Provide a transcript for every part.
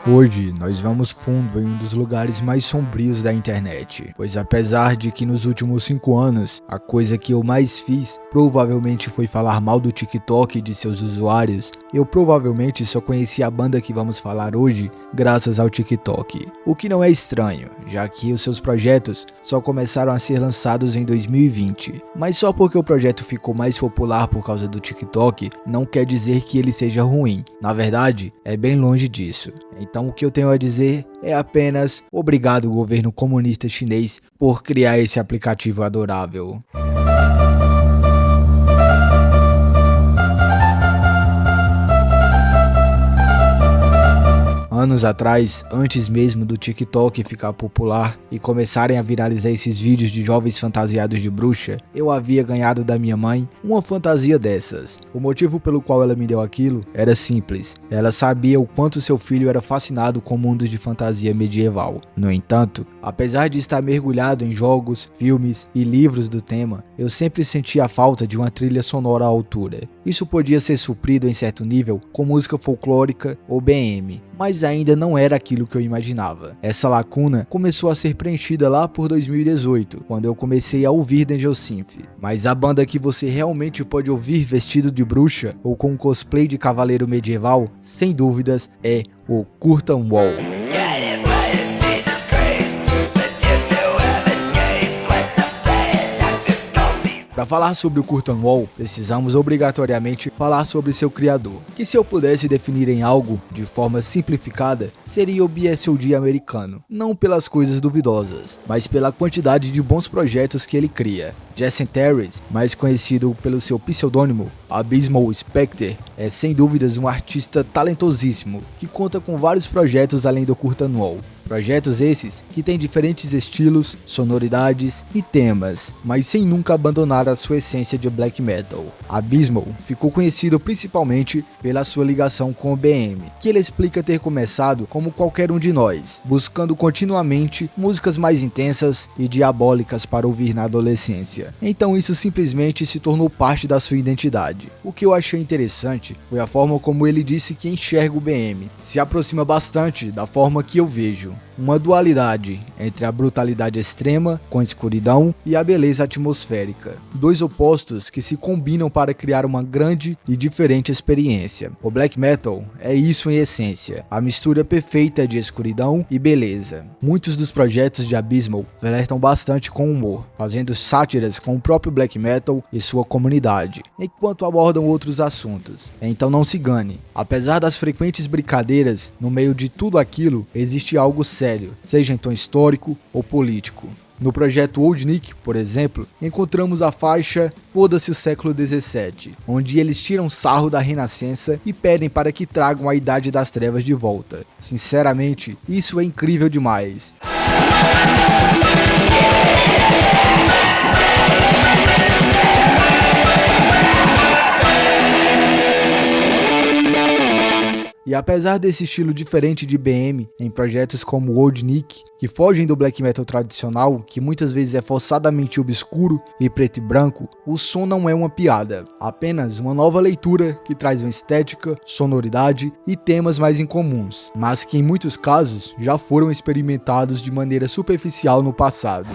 Hoje nós vamos fundo em um dos lugares mais sombrios da internet, pois apesar de que nos últimos 5 anos a coisa que eu mais fiz provavelmente foi falar mal do TikTok e de seus usuários, eu provavelmente só conheci a banda que vamos falar hoje graças ao TikTok. O que não é estranho, já que os seus projetos só começaram a ser lançados em 2020. Mas só porque o projeto ficou mais popular por causa do TikTok, não quer dizer que ele seja ruim. Na verdade, é bem longe disso. Então o que eu tenho a dizer é apenas obrigado governo comunista chinês por criar esse aplicativo adorável. Anos atrás, antes mesmo do TikTok ficar popular e começarem a viralizar esses vídeos de jovens fantasiados de bruxa, eu havia ganhado da minha mãe uma fantasia dessas. O motivo pelo qual ela me deu aquilo era simples. Ela sabia o quanto seu filho era fascinado com mundos de fantasia medieval. No entanto, apesar de estar mergulhado em jogos, filmes e livros do tema, eu sempre sentia a falta de uma trilha sonora à altura. Isso podia ser suprido em certo nível com música folclórica ou BM, mas ainda não era aquilo que eu imaginava. Essa lacuna começou a ser preenchida lá por 2018, quando eu comecei a ouvir Danger Synth. Mas a banda que você realmente pode ouvir vestido de bruxa ou com um cosplay de cavaleiro medieval, sem dúvidas, é o Curtain Wall. Para falar sobre o Curtain Wall, precisamos obrigatoriamente falar sobre seu criador, que se eu pudesse definir em algo de forma simplificada, seria o BSOD americano, não pelas coisas duvidosas, mas pela quantidade de bons projetos que ele cria. Jason Terrence, mais conhecido pelo seu pseudônimo Abysmal Spectre, é sem dúvidas um artista talentosíssimo, que conta com vários projetos além do Curtain Wall. Projetos esses que têm diferentes estilos, sonoridades e temas, mas sem nunca abandonar a sua essência de black metal. Abysmal ficou conhecido principalmente pela sua ligação com o BM, que ele explica ter começado como qualquer um de nós, buscando continuamente músicas mais intensas e diabólicas para ouvir na adolescência. Então isso simplesmente se tornou parte da sua identidade. O que eu achei interessante foi a forma como ele disse que enxerga o BM, se aproxima bastante da forma que eu vejo. Uma dualidade entre a brutalidade extrema, com a escuridão, e a beleza atmosférica. Dois opostos que se combinam para criar uma grande e diferente experiência. O black metal é isso em essência, a mistura perfeita de escuridão e beleza. Muitos dos projetos de Abysmal flertam bastante com humor, fazendo sátiras com o próprio black metal e sua comunidade, enquanto abordam outros assuntos. Então não se engane, apesar das frequentes brincadeiras, no meio de tudo aquilo, existe algo sério, seja em tom histórico ou político. No projeto Old Nick, por exemplo, encontramos a faixa Foda-se o século XVII, onde eles tiram sarro da Renascença e pedem para que tragam a Idade das Trevas de volta. Sinceramente, isso é incrível demais. E apesar desse estilo diferente de BM em projetos como Old Nick, que fogem do black metal tradicional, que muitas vezes é forçadamente obscuro e preto e branco, o som não é uma piada, apenas uma nova leitura que traz uma estética, sonoridade e temas mais incomuns, mas que em muitos casos já foram experimentados de maneira superficial no passado.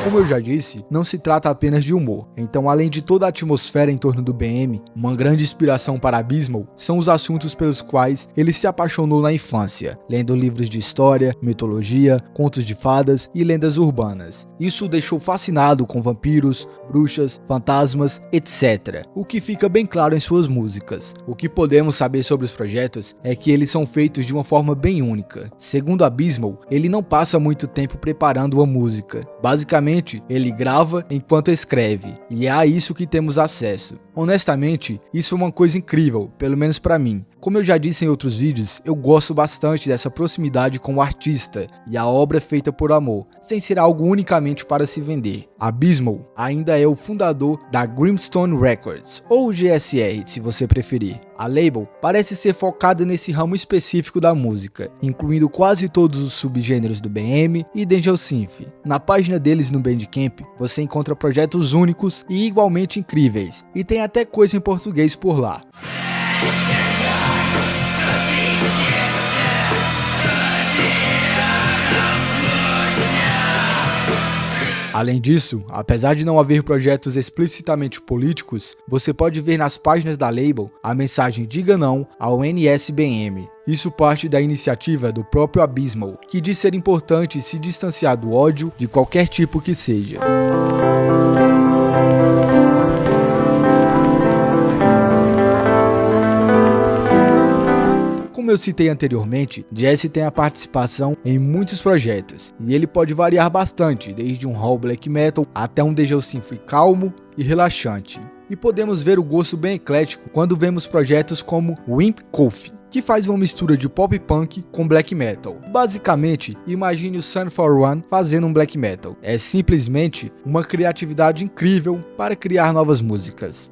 Como eu já disse, não se trata apenas de humor, então além de toda a atmosfera em torno do BM, uma grande inspiração para Abysmal são os assuntos pelos quais ele se apaixonou na infância, lendo livros de história, mitologia, contos de fadas e lendas urbanas. Isso o deixou fascinado com vampiros, bruxas, fantasmas, etc., o que fica bem claro em suas músicas. O que podemos saber sobre os projetos é que eles são feitos de uma forma bem única. Segundo Abysmal, ele não passa muito tempo preparando uma música. Basicamente, ele grava enquanto escreve, e é a isso que temos acesso. Honestamente, isso é uma coisa incrível, pelo menos pra mim. Como eu já disse em outros vídeos, eu gosto bastante dessa proximidade com o artista e a obra feita por amor, sem ser algo unicamente para se vender. Abysmal ainda é o fundador da Grimstone Records, ou GSR se você preferir. A label parece ser focada nesse ramo específico da música, incluindo quase todos os subgêneros do BM e Danger Synth. Na página deles no Bandcamp, você encontra projetos únicos e igualmente incríveis, e tem até coisa em português por lá. Além disso, apesar de não haver projetos explicitamente políticos, você pode ver nas páginas da label a mensagem "Diga não ao NSBM". Isso parte da iniciativa do próprio Abysmal, que diz ser importante se distanciar do ódio de qualquer tipo que seja. Como eu citei anteriormente, Jesse tem a participação em muitos projetos, e ele pode variar bastante, desde um raw black metal até um Danger Synth calmo e relaxante. E podemos ver o gosto bem eclético quando vemos projetos como Wimp Coffee, que faz uma mistura de pop punk com black metal. Basicamente, imagine o Sun For One fazendo um black metal. É simplesmente uma criatividade incrível para criar novas músicas.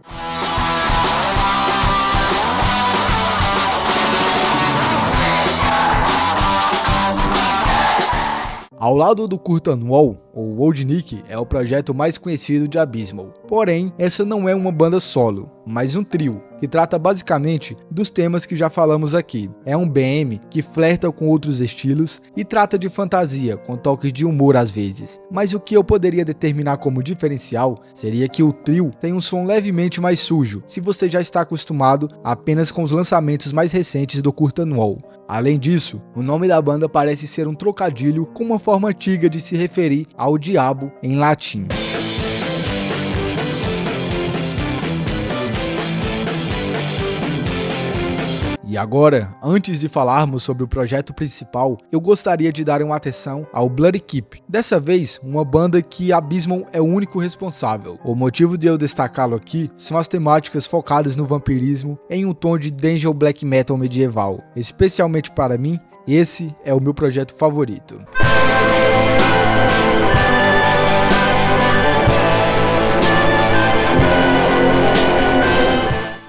Ao lado do Curtain Wall, o Old Nick é o projeto mais conhecido de Abysmal. Porém, essa não é uma banda solo, mas um trio, que trata basicamente dos temas que já falamos aqui. É um BM que flerta com outros estilos e trata de fantasia, com toques de humor às vezes. Mas o que eu poderia determinar como diferencial seria que o trio tem um som levemente mais sujo, se você já está acostumado apenas com os lançamentos mais recentes do Curtain Wall. Além disso, o nome da banda parece ser um trocadilho com uma forma antiga de se referir ao diabo em latim. E agora, antes de falarmos sobre o projeto principal, eu gostaria de dar uma atenção ao Bloody Keep. Dessa vez, uma banda que Abysmal é o único responsável. O motivo de eu destacá-lo aqui são as temáticas focadas no vampirismo em um tom de Danger Black Metal medieval. Especialmente para mim, esse é o meu projeto favorito.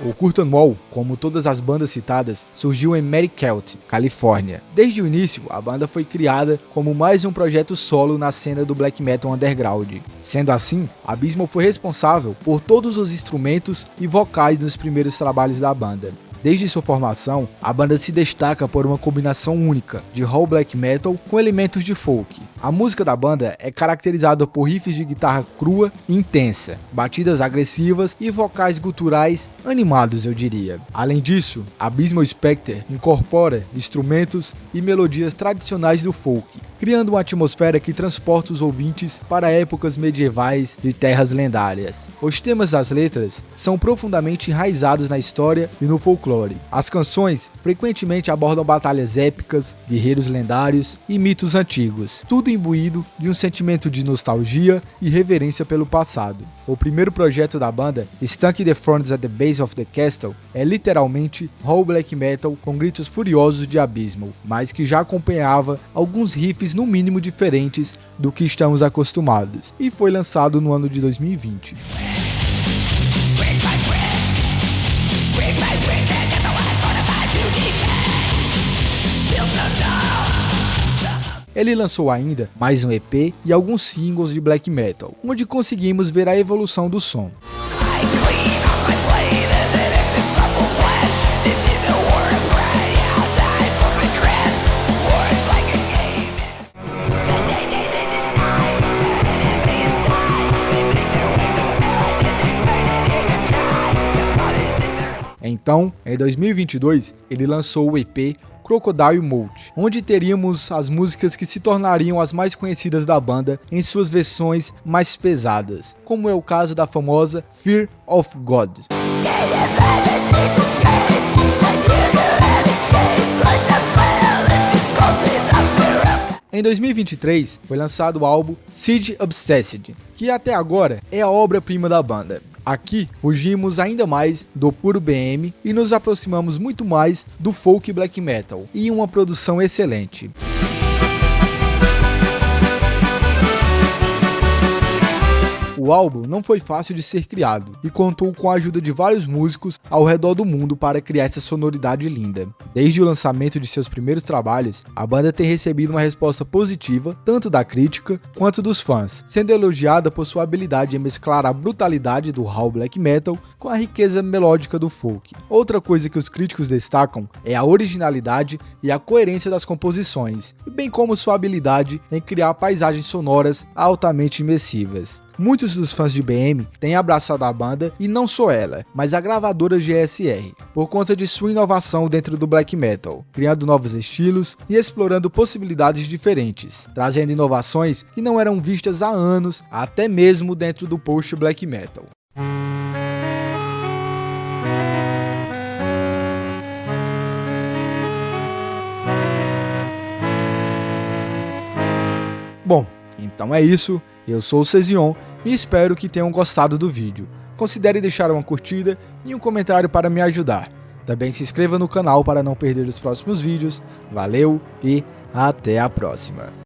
O Curtain Wall, como todas as bandas citadas, surgiu em Merrickelt, Califórnia. Desde o início, a banda foi criada como mais um projeto solo na cena do black metal underground. Sendo assim, Abysmal foi responsável por todos os instrumentos e vocais dos primeiros trabalhos da banda. Desde sua formação, a banda se destaca por uma combinação única de raw black metal com elementos de folk. A música da banda é caracterizada por riffs de guitarra crua e intensa, batidas agressivas e vocais guturais animados, eu diria. Além disso, Abysmal Spectre incorpora instrumentos e melodias tradicionais do folk, criando uma atmosfera que transporta os ouvintes para épocas medievais de terras lendárias. Os temas das letras são profundamente enraizados na história e no folclore. As canções frequentemente abordam batalhas épicas, guerreiros lendários e mitos antigos, tudo imbuído de um sentimento de nostalgia e reverência pelo passado. O primeiro projeto da banda, Stank the Thrones at the Base of the Castle, é literalmente raw black metal com gritos furiosos de Abysmal, mas que já acompanhava alguns riffs no mínimo diferentes do que estamos acostumados, e foi lançado no ano de 2020. Ele lançou ainda mais um EP e alguns singles de black metal, onde conseguimos ver a evolução do som. Então, em 2022, ele lançou o EP Crocodile Mode, onde teríamos as músicas que se tornariam as mais conhecidas da banda em suas versões mais pesadas, como é o caso da famosa Fear of God. Em 2023, foi lançado o álbum Siege Obsessed, que até agora é a obra-prima da banda. Aqui, fugimos ainda mais do puro BM e nos aproximamos muito mais do folk black metal, e uma produção excelente. O álbum não foi fácil de ser criado e contou com a ajuda de vários músicos ao redor do mundo para criar essa sonoridade linda. Desde o lançamento de seus primeiros trabalhos, a banda tem recebido uma resposta positiva tanto da crítica quanto dos fãs, sendo elogiada por sua habilidade em mesclar a brutalidade do raw black metal com a riqueza melódica do folk. Outra coisa que os críticos destacam é a originalidade e a coerência das composições, bem como sua habilidade em criar paisagens sonoras altamente imersivas. Muitos dos fãs de BM têm abraçado a banda e não só ela, mas a gravadora GSR, por conta de sua inovação dentro do black metal, criando novos estilos e explorando possibilidades diferentes, trazendo inovações que não eram vistas há anos, até mesmo dentro do post-black metal. Bom, então é isso, eu sou o Cezion e espero que tenham gostado do vídeo. Considere deixar uma curtida e um comentário para me ajudar. Também se inscreva no canal para não perder os próximos vídeos. Valeu e até a próxima!